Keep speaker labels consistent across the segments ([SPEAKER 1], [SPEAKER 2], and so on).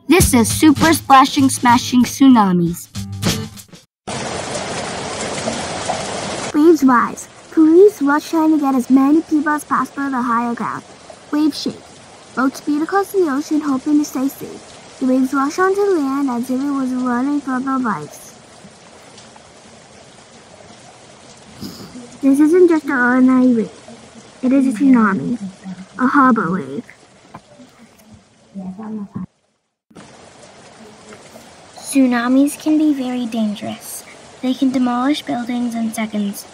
[SPEAKER 1] This is Super Splashing Smashing Tsunamis.
[SPEAKER 2] Waves rise. Police rush trying to get as many people as possible to the higher ground. Waves shake. Boats speed across the ocean hoping to stay safe. The waves rush onto land as if it was running for their lives. This isn't just an ordinary wave. It is a tsunami. A harbor wave.
[SPEAKER 3] Tsunamis can be very dangerous. They can demolish buildings in seconds.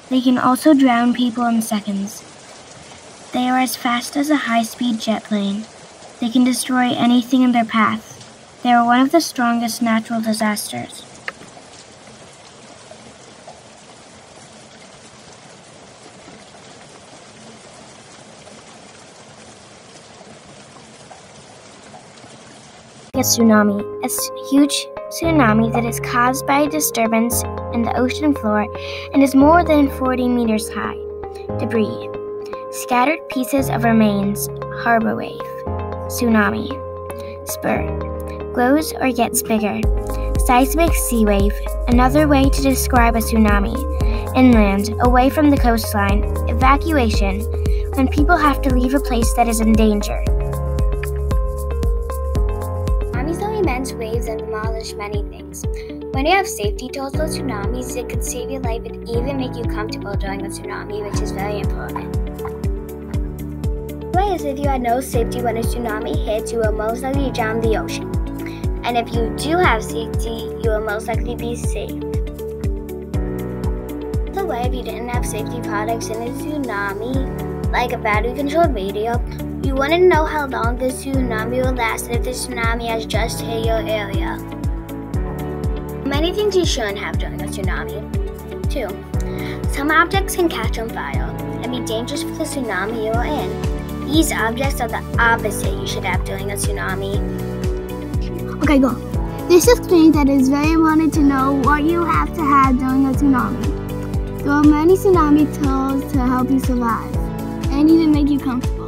[SPEAKER 3] They can also drown people in seconds. They are as fast as a high-speed jet plane. They can destroy anything in their path. They are one of the strongest natural disasters. A tsunami, a huge tsunami that is caused by a disturbance in the ocean floor and is more than 40 meters high. Debris. Scattered pieces of remains. Harbor wave. Tsunami. Spur. Grows or gets bigger. Seismic sea wave. Another way to describe a tsunami. Inland, away from the coastline. Evacuation. When people have to leave a place that is in danger. Immense waves and demolish many things. When you have safety tools for tsunamis, it could save your life and even make you comfortable during a tsunami, which is very important. Whereas if you had no safety when a tsunami hits, you will most likely drown in the ocean. And if you do have safety, you will most likely be safe. By the way, if you didn't have safety products in a tsunami, like a battery-controlled radio, you wouldn't know how long the tsunami will last if the tsunami has just hit your area. Many things you shouldn't have during a tsunami. 2. Some objects can catch on fire and be dangerous for the tsunami you are in. These objects are the opposite you should have during a tsunami.
[SPEAKER 2] Okay, go. This explains that it is very important to know what you have to have during a tsunami. There are many tsunami tools to help you survive and even make you comfortable.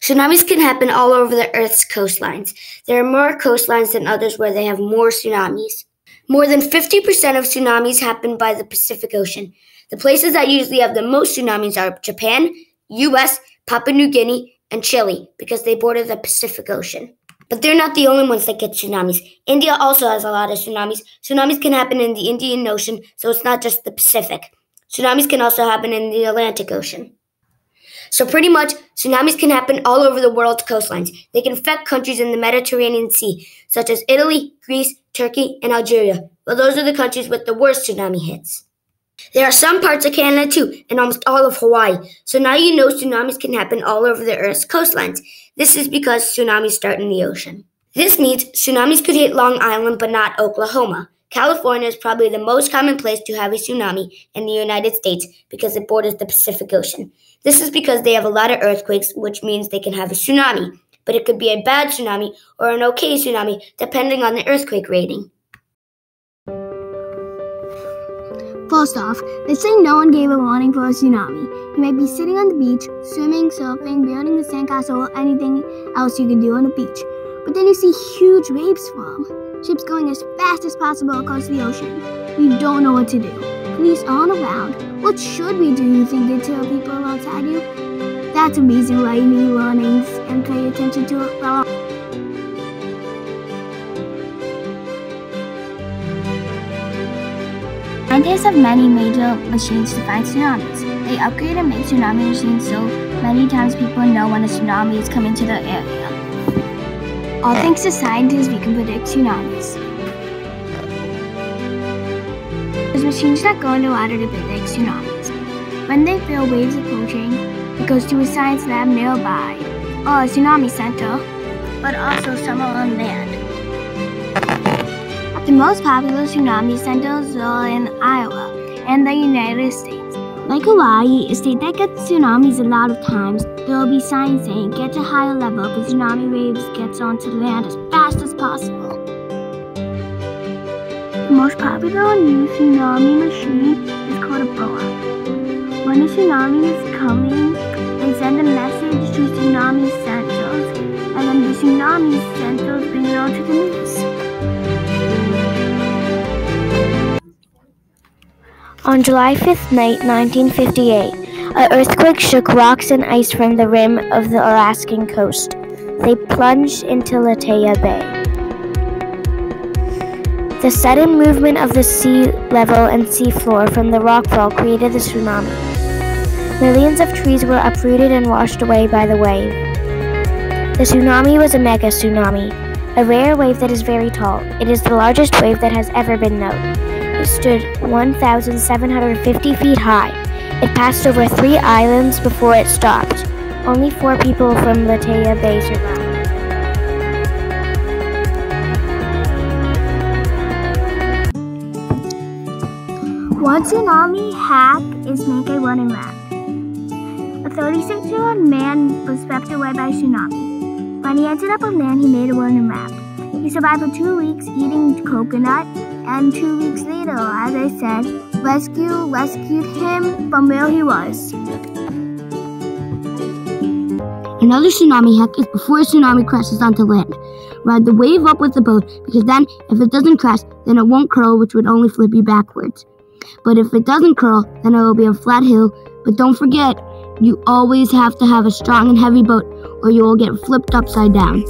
[SPEAKER 4] Tsunamis can happen all over the Earth's coastlines. There are more coastlines than others where they have more tsunamis. More than 50% of tsunamis happen by the Pacific Ocean. The places that usually have the most tsunamis are Japan, US, Papua New Guinea, and Chile because they border the Pacific Ocean. But they're not the only ones that get tsunamis. India also has a lot of tsunamis. Tsunamis can happen in the Indian Ocean, so it's not just the Pacific. Tsunamis can also happen in the Atlantic Ocean. So pretty much, tsunamis can happen all over the world's coastlines. They can affect countries in the Mediterranean Sea, such as Italy, Greece, Turkey, and Algeria. Well, those are the countries with the worst tsunami hits. There are some parts of Canada too, and almost all of Hawaii. So now you know tsunamis can happen all over the Earth's coastlines. This is because tsunamis start in the ocean. This means tsunamis could hit Long Island, but not Oklahoma. California is probably the most common place to have a tsunami in the United States because it borders the Pacific Ocean. This is because they have a lot of earthquakes, which means they can have a tsunami. But it could be a bad tsunami or an okay tsunami, depending on the earthquake rating.
[SPEAKER 2] First off, let's say no one gave a warning for a tsunami. You might be sitting on the beach, swimming, surfing, building a sandcastle, or anything else you can do on the beach. But then you see huge waves form. Ships going as fast as possible across the ocean. You don't know what to do. Police aren't around. What should we do, you think, to tell people alongside you? That's a reason why you need warnings and pay attention to it well. Scientists have many major machines to find tsunamis. They upgrade and make tsunami machines so many times people know when a tsunami is coming to their area. All thanks to scientists, we can predict tsunamis. There's machines that go underwater to predict tsunamis. When they feel waves approaching, it goes to a science lab nearby, or a tsunami center, but also somewhere on land. The most popular tsunami centers are in Iowa and the United States. Like Hawaii, a state that gets tsunamis a lot of times, there will be signs saying get to higher level if the tsunami waves gets onto land as fast as possible. The most popular new tsunami machine is called a boa. When a tsunami is coming, they send a message to tsunami centers, and then the Tsunami Center's bring it on to the news.
[SPEAKER 3] On July 5th night, 1958, an earthquake shook rocks and ice from the rim of the Alaskan coast. They plunged into Latea Bay. The sudden movement of the sea level and seafloor from the rockfall created the tsunami. Millions of trees were uprooted and washed away by the wave. The tsunami was a mega tsunami, a rare wave that is very tall. It is the largest wave that has ever been known. It stood 1,750 feet high. It passed over 3 islands before it stopped. Only 4 people from Latea Bay survived.
[SPEAKER 2] One tsunami hack is make a running raft. A 36-year-old man was swept away by a tsunami. When he ended up on land, he made a running raft. He survived for 2 weeks eating coconut, and 2 weeks later, as I said, rescued him from where he was.
[SPEAKER 4] Another tsunami hack is before a tsunami crashes onto land. Ride the wave up with the boat, because then, if it doesn't crash, then it won't curl, which would only flip you backwards. But if it doesn't curl, then it will be a flat hill. But don't forget, you always have to have a strong and heavy boat, or you will get flipped upside down.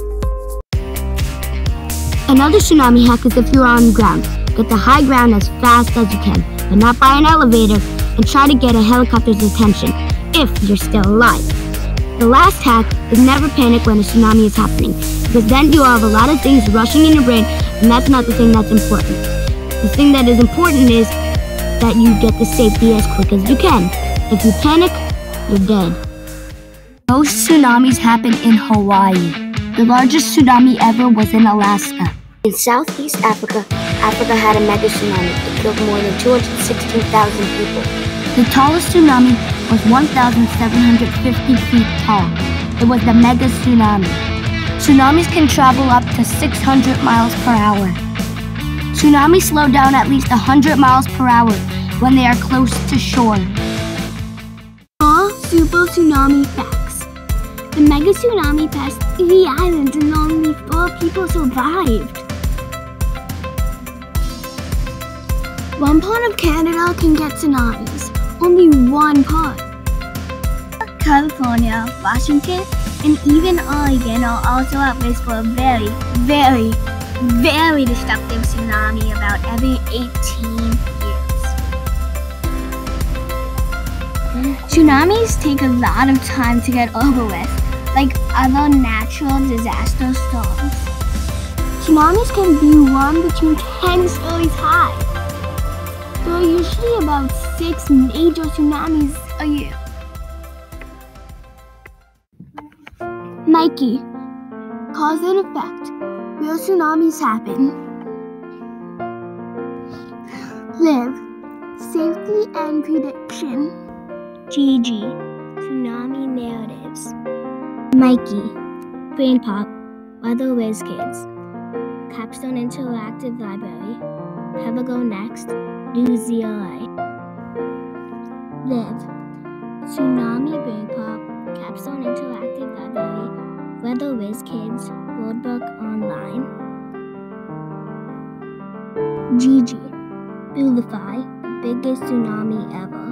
[SPEAKER 4] Another tsunami hack is if you're on the ground. Get to high ground as fast as you can, but not by an elevator, and try to get a helicopter's attention, if you're still alive. The last hack is never panic when a tsunami is happening, because then you have a lot of things rushing in your brain, and that's not the thing that's important. The thing that is important is that you get to safety as quick as you can. If you panic, you're dead.
[SPEAKER 1] Most tsunamis happen in Hawaii. The largest tsunami ever was in Alaska.
[SPEAKER 4] In Southeast Africa, Africa had a mega tsunami. It killed more than 216,000 people.
[SPEAKER 1] The tallest tsunami was 1,750 feet tall. It was the mega tsunami. Tsunamis can travel up to 600 miles per hour. Tsunamis slow down at least 100 miles per hour when they are close to shore.
[SPEAKER 2] All super tsunami facts. The mega tsunami passed 3 islands and only 4 people survived. One part of Canada can get tsunamis. Only one part. California, Washington, and even Oregon are also at risk for a very, very, very destructive tsunami about every 18 years. Tsunamis take a lot of time to get over with, like other natural disaster storms. Tsunamis can be 1 between 10 stories high. There are usually about 6 major tsunamis a year. Nike. Cause and effect. Where tsunamis happen. Live. Safety and prediction. GG. Tsunami narratives. Mikey. Brain Pop. Weather Whiz Kids. Capstone Interactive Library. Have a go next. Do ZLA. Live. Tsunami Brain Pop. Capstone Interactive Library. Weather Whiz Kids. Roadbook Online. GG. Bulify. The biggest tsunami ever.